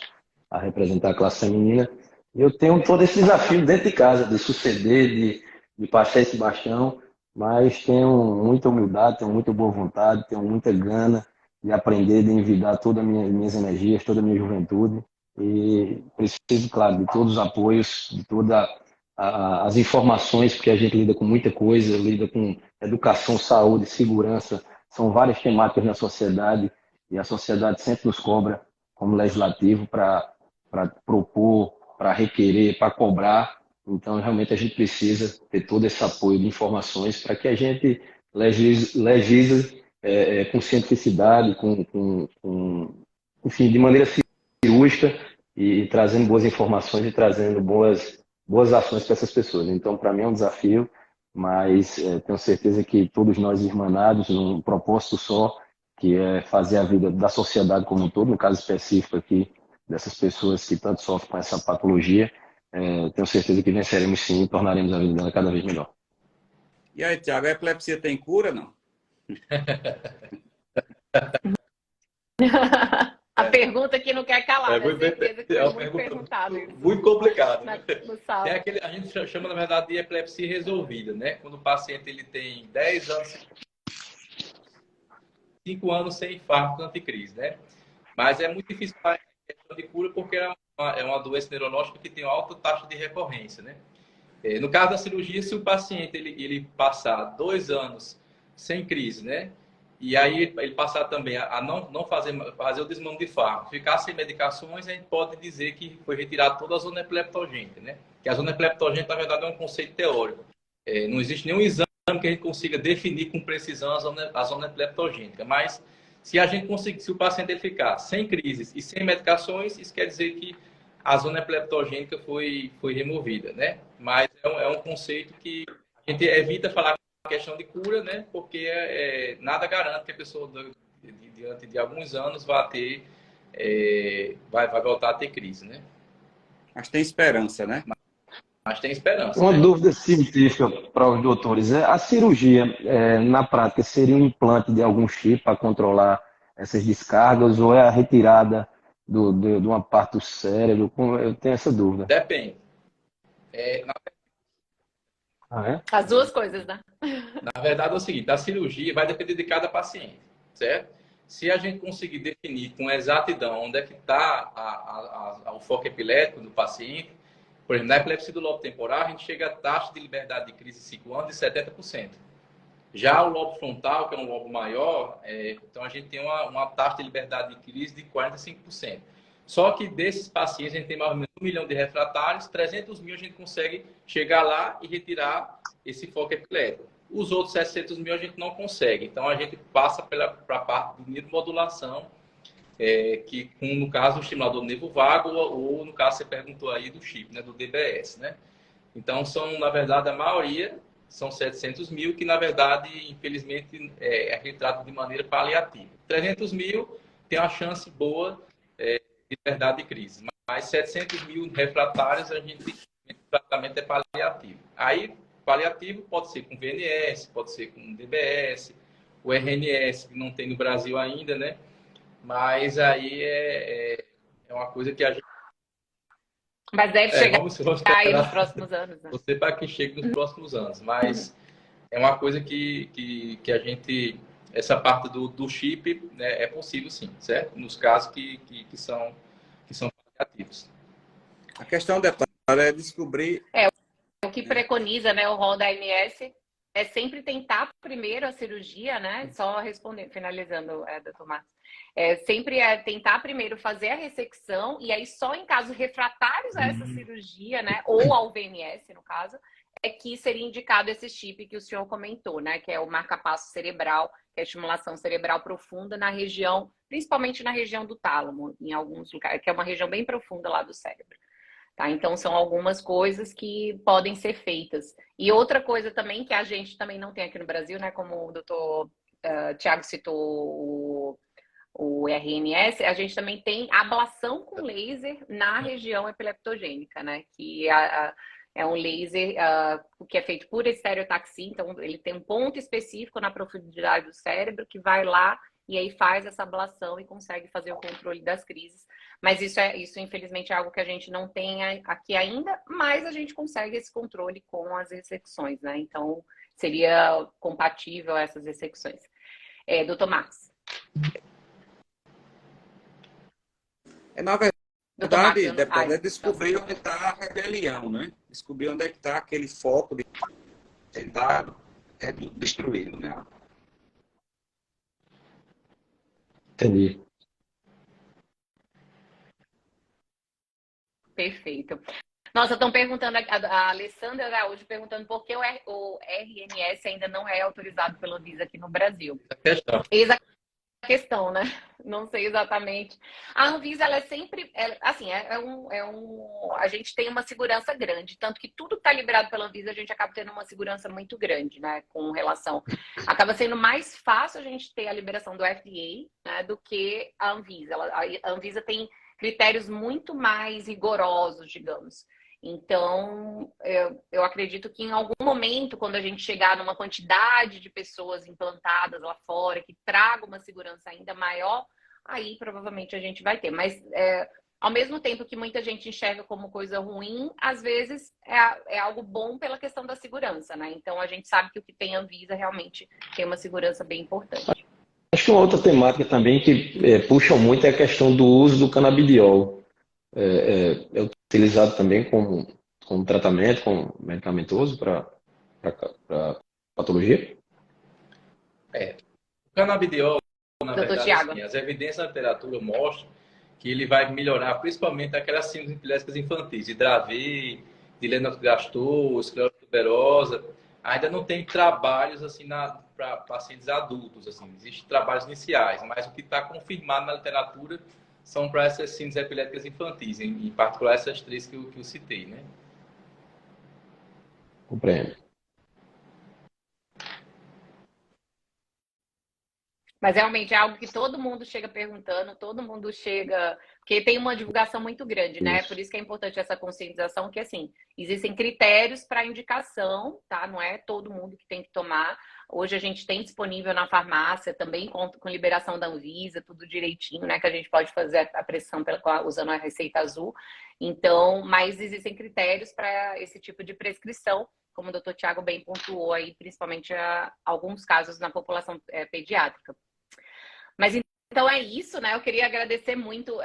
[SPEAKER 4] a representar a classe feminina. Eu tenho todo esse desafio dentro de casa, de suceder, de passar esse bastão, mas tenho muita humildade, tenho muita boa vontade, tenho muita gana de aprender, de envidar todas as minhas energias, toda a minha juventude, e preciso, claro, de todos os apoios, de todas as informações, porque a gente lida com muita coisa, lida com educação, saúde, segurança, são várias temáticas na sociedade, e a sociedade sempre nos cobra, como legislativo, para propor, para requerer, para cobrar. Então, realmente, a gente precisa ter todo esse apoio de informações para que a gente legisle com cientificidade, enfim, de maneira cirúrgica, e trazendo boas informações e trazendo boas ações para essas pessoas. Então, para mim é um desafio, mas tenho certeza que todos nós irmanados num propósito só, que é fazer a vida da sociedade como um todo, no caso específico aqui, dessas pessoas que tanto sofrem com essa patologia, tenho certeza que venceremos sim e tornaremos a vida dela cada vez melhor.
[SPEAKER 5] E aí, Tiago, a epilepsia tem cura, não?
[SPEAKER 1] A pergunta que não quer calar, né? Certeza que foi muito perguntado.
[SPEAKER 2] Muito complicado.
[SPEAKER 1] A
[SPEAKER 2] gente chama, na verdade, de epilepsia resolvida, né? Quando o paciente ele tem 10 anos... 5 anos sem infarto anticrise, né? Mas é muito difícil falar em questão de cura porque é uma doença neurológica que tem uma alta taxa de recorrência, né? No caso da cirurgia, se o paciente ele passar 2 anos sem crise, né? E aí ele passar também a não fazer o desmame de fármaco, ficar sem medicações, a gente pode dizer que foi retirada toda a zona epileptogênica, né? Que a zona epileptogênica, na verdade, é um conceito teórico. Não existe nenhum exame que a gente consiga definir com precisão a zona epileptogênica, mas se a gente conseguir, se o paciente ele ficar sem crises e sem medicações, isso quer dizer que a zona epileptogênica foi removida, né? Mas é um conceito que a gente evita falar a questão de cura, né? Porque nada garante que a pessoa, diante de alguns anos, vai voltar a ter crise, né?
[SPEAKER 5] Mas tem esperança, né?
[SPEAKER 2] Mas tem esperança.
[SPEAKER 4] Uma
[SPEAKER 2] né?
[SPEAKER 4] dúvida científica para os doutores. A cirurgia, na prática, seria um implante de algum chip para controlar essas descargas ou é a retirada de uma parte do cérebro? Eu tenho essa dúvida.
[SPEAKER 2] Depende.
[SPEAKER 1] As duas coisas, né?
[SPEAKER 2] Na verdade é o seguinte, a cirurgia vai depender de cada paciente, certo? Se a gente conseguir definir com exatidão onde é que está o foco epilético do paciente, por exemplo, na epilepsia do lobo temporal, a gente chega a taxa de liberdade de crise em 5 anos de 70%. Já o lobo frontal, que é um lobo maior, então a gente tem uma taxa de liberdade de crise de 45%. Só que desses pacientes, a gente tem mais ou menos 1 milhão de refratários, 300 mil a gente consegue chegar lá e retirar esse foco epilético. Os outros 700 mil a gente não consegue. Então, a gente passa para a parte de neuromodulação, que no caso, o estimulador do nervo vago, ou no caso, você perguntou aí do chip, né, do DBS, né? Então, na verdade, a maioria são 700 mil, que, na verdade, infelizmente, é retratado de maneira paliativa. 300 mil tem uma chance boa de liberdade de crise, mas 700 mil refratários, o tratamento é paliativo. Aí, paliativo pode ser com VNS, pode ser com DBS, o RNS, que não tem no Brasil ainda, né? Mas aí é uma coisa que a gente...
[SPEAKER 1] Mas deve chegar aí nos próximos anos, né?
[SPEAKER 2] Você para que chegue nos próximos anos, mas é uma coisa que a gente... Essa parte do chip, né, é possível sim, certo? Nos casos que são paliativos.
[SPEAKER 5] A questão é descobrir...
[SPEAKER 1] O que preconiza, né, o rol da AMS é sempre tentar primeiro a cirurgia, né? Só respondendo, finalizando, doutor Marcos. Sempre tentar primeiro fazer a ressecção e aí só em casos refratários a essa cirurgia, né? Ou ao VNS, no caso, é que seria indicado esse chip que o senhor comentou, né? Que é o marca-passo cerebral, que é a estimulação cerebral profunda na região, principalmente na região do tálamo, em alguns lugares, que é uma região bem profunda lá do cérebro. Tá? Então, são algumas coisas que podem ser feitas. E outra coisa também que a gente também não tem aqui no Brasil, né? Como o doutor Tiago citou o RNS, a gente também tem ablação com laser na região epileptogênica, né? Que é um laser que é feito por estereotaxia, então ele tem um ponto específico na profundidade do cérebro que vai lá e aí faz essa ablação e consegue fazer o controle das crises. Mas isso infelizmente é algo que a gente não tem aqui ainda, mas a gente consegue esse controle com as ressecções, né? Então, seria compatível essas ressecções. Doutor Marcos.
[SPEAKER 5] Na verdade, depende de descobrir onde está a rebelião, né? Descobrir onde é que está aquele foco de tentar destruí-lo, né?
[SPEAKER 4] Entendi.
[SPEAKER 1] Perfeito. Nossa, estão perguntando, a Alessandra Araújo perguntando por que o RNS ainda não é autorizado pela Anvisa aqui no Brasil. Eis a questão, né? Não sei exatamente. A Anvisa, ela é sempre, assim, a gente tem uma segurança grande, tanto que tudo que está liberado pela Anvisa, a gente acaba tendo uma segurança muito grande, né? Com relação, acaba sendo mais fácil a gente ter a liberação do FDA, né, do que a Anvisa. A Anvisa tem critérios muito mais rigorosos, digamos. Então, eu acredito que em algum momento, quando a gente chegar numa quantidade de pessoas implantadas lá fora, que traga uma segurança ainda maior, aí provavelmente a gente vai ter. Mas, ao mesmo tempo que muita gente enxerga como coisa ruim, às vezes é algo bom pela questão da segurança, né? Então, a gente sabe que o que tem Anvisa realmente tem uma segurança bem importante.
[SPEAKER 4] Acho que uma outra temática também que puxa muito é a questão do uso do canabidiol. É utilizado também como tratamento, como medicamentoso para patologia?
[SPEAKER 2] O canabidiol, na
[SPEAKER 1] Doutor
[SPEAKER 2] verdade,
[SPEAKER 1] Tiago.
[SPEAKER 2] assim, as evidências da literatura mostram que ele vai melhorar principalmente aquelas síndromes epilépticas infantis, de Dravet, de Lennox-Gastaut, esclerose tuberosa. Ainda não tem trabalhos assim para pacientes adultos, assim, existem trabalhos iniciais, mas o que está confirmado na literatura são para essas síndromes epiléticas infantis, em particular essas três que eu citei, né?
[SPEAKER 4] Compreendo.
[SPEAKER 1] Mas realmente é algo que todo mundo chega perguntando, todo mundo chega. Porque tem uma divulgação muito grande, né?
[SPEAKER 4] Isso.
[SPEAKER 1] Por isso que é importante essa conscientização, que assim, existem critérios para indicação, tá? Não é todo mundo que tem que tomar. Hoje a gente tem disponível na farmácia, também com liberação da Anvisa, tudo direitinho, né? Que a gente pode fazer a pressão usando a receita azul. Então, mas existem critérios para esse tipo de prescrição, como o doutor Tiago bem pontuou aí, principalmente alguns casos na população pediátrica. Mas então é isso, né? Eu queria agradecer muito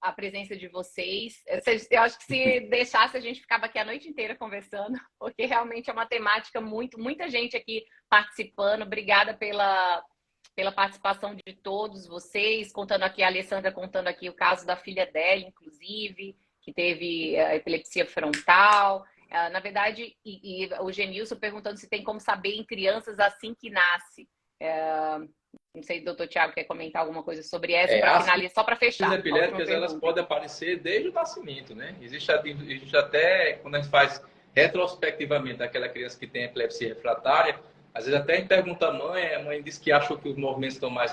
[SPEAKER 1] a presença de vocês. Eu acho que se deixasse, a gente ficava aqui a noite inteira conversando, porque realmente é uma temática muita gente aqui participando. Obrigada pela participação de todos vocês, contando aqui, a Alessandra contando aqui o caso da filha dela, inclusive, que teve epilepsia frontal. Na verdade, e o Genilson perguntando se tem como saber em crianças assim que nasce. Não sei se o doutor Tiago quer comentar alguma coisa sobre essa, para finalizar, só para fechar.
[SPEAKER 2] As epilépticas, elas podem aparecer desde o nascimento, né? Existe até, quando a gente faz retrospectivamente aquela criança que tem epilepsia refratária, às vezes até a gente pergunta à mãe, a mãe diz que achou que os movimentos estão mais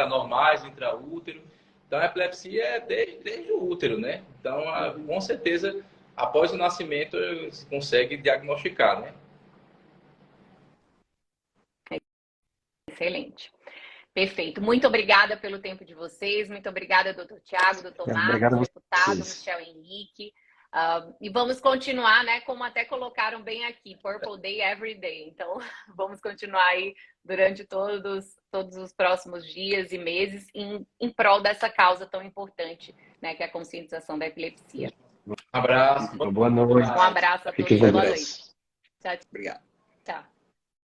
[SPEAKER 2] anormais, intraútero. Então, a epilepsia é desde o útero, né? Então, com certeza, após o nascimento, se consegue diagnosticar, né?
[SPEAKER 1] Excelente. Perfeito. Muito obrigada pelo tempo de vocês. Muito obrigada, doutor Tiago, doutor Marcos, deputado, Michel Henrique. E vamos continuar, né? Como até colocaram bem aqui, Purple Day Every Day. Então, vamos continuar aí durante todos os próximos dias e meses em prol dessa causa tão importante, né? Que é a conscientização da epilepsia.
[SPEAKER 2] Um abraço.
[SPEAKER 4] Boa noite.
[SPEAKER 1] Um abraço a todos.
[SPEAKER 4] Fiquem com
[SPEAKER 1] Boa
[SPEAKER 4] Deus.
[SPEAKER 1] noite. Tchau.
[SPEAKER 5] Obrigado.
[SPEAKER 1] Tchau.